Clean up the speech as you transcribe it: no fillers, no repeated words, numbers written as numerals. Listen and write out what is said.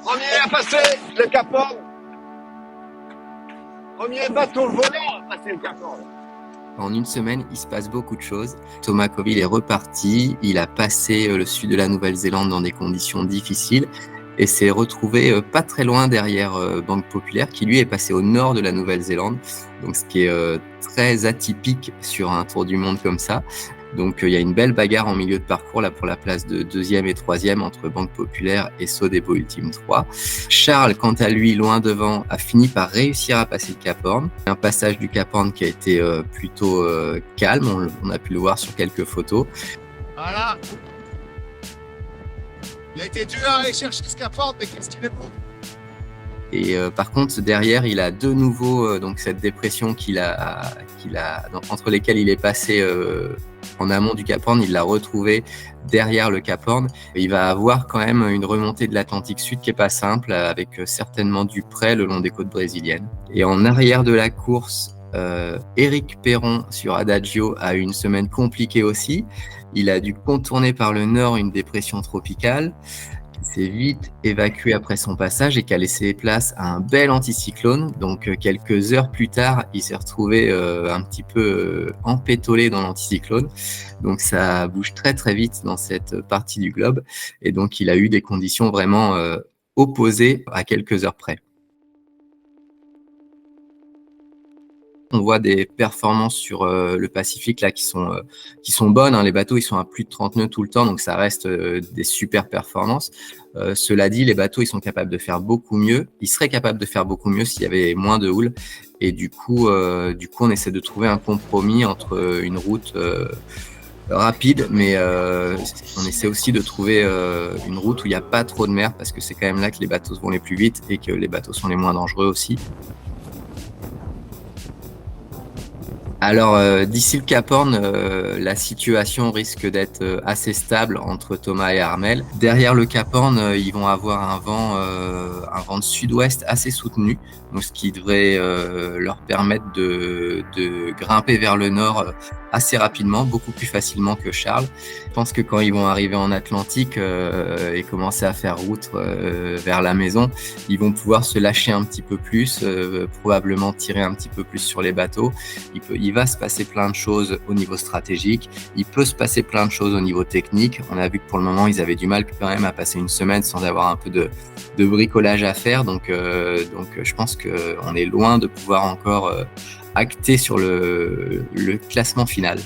Premier à passer le Cap Horn. Premier bateau volant à passer le Cap Horn. En une semaine, il se passe beaucoup de choses. Thomas Colville est reparti, il a passé le sud de la Nouvelle-Zélande dans des conditions difficiles et s'est retrouvé pas très loin derrière Banque Populaire, qui lui est passé au nord de la Nouvelle-Zélande, donc ce qui est très atypique sur un tour du monde comme ça. Donc il y a une belle bagarre en milieu de parcours là pour la place de 2e et 3e entre Banque Populaire et Sodebo Ultime 3. Charles, quant à lui, loin devant, a fini par réussir à passer le Cap Horn. Un passage du Cap Horn qui a été plutôt calme, on a pu le voir sur quelques photos. Voilà. Il a été dur à aller chercher ce Cap Horn, mais qu'est-ce qu'il est beau. Et par contre, derrière, il a de nouveau donc cette dépression entre lesquelles il est passé en amont du Cap Horn, il l'a retrouvé derrière le Cap Horn. Il va avoir quand même une remontée de l'Atlantique Sud qui est pas simple, avec certainement du près le long des côtes brésiliennes. Et en arrière de la course, Éric Perron sur Adagio a eu une semaine compliquée aussi. Il a dû contourner par le nord une dépression tropicale. S'est vite évacué après son passage et qui a laissé place à un bel anticyclone. Donc quelques heures plus tard, il s'est retrouvé un petit peu empétolé dans l'anticyclone. Donc ça bouge très très vite dans cette partie du globe et donc il a eu des conditions vraiment opposées à quelques heures près. On voit des performances sur le Pacifique là qui sont bonnes. Hein. Les bateaux ils sont à plus de 30 nœuds tout le temps, donc ça reste des super performances. Cela dit, les bateaux ils sont capables de faire beaucoup mieux. Ils seraient capables de faire beaucoup mieux s'il y avait moins de houle. Et du coup, on essaie de trouver un compromis entre une route rapide, mais on essaie aussi de trouver une route où il n'y a pas trop de mer parce que c'est quand même là que les bateaux vont les plus vite et que les bateaux sont les moins dangereux aussi. Alors, d'ici le Cap Horn, la situation risque d'être assez stable entre Thomas et Armel. Derrière le Cap Horn, ils vont avoir un vent de sud-ouest assez soutenu, donc ce qui devrait leur permettre de grimper vers le nord assez rapidement, beaucoup plus facilement que Charles. Je pense que quand ils vont arriver en Atlantique et commencer à faire route vers la maison, ils vont pouvoir se lâcher un petit peu plus, probablement tirer un petit peu plus sur les bateaux. Il va se passer plein de choses au niveau stratégique, il peut se passer plein de choses au niveau technique. On a vu que pour le moment, ils avaient du mal quand même à passer une semaine sans avoir un peu de bricolage à faire. Donc je pense qu'on est loin de pouvoir encore acter sur le classement final.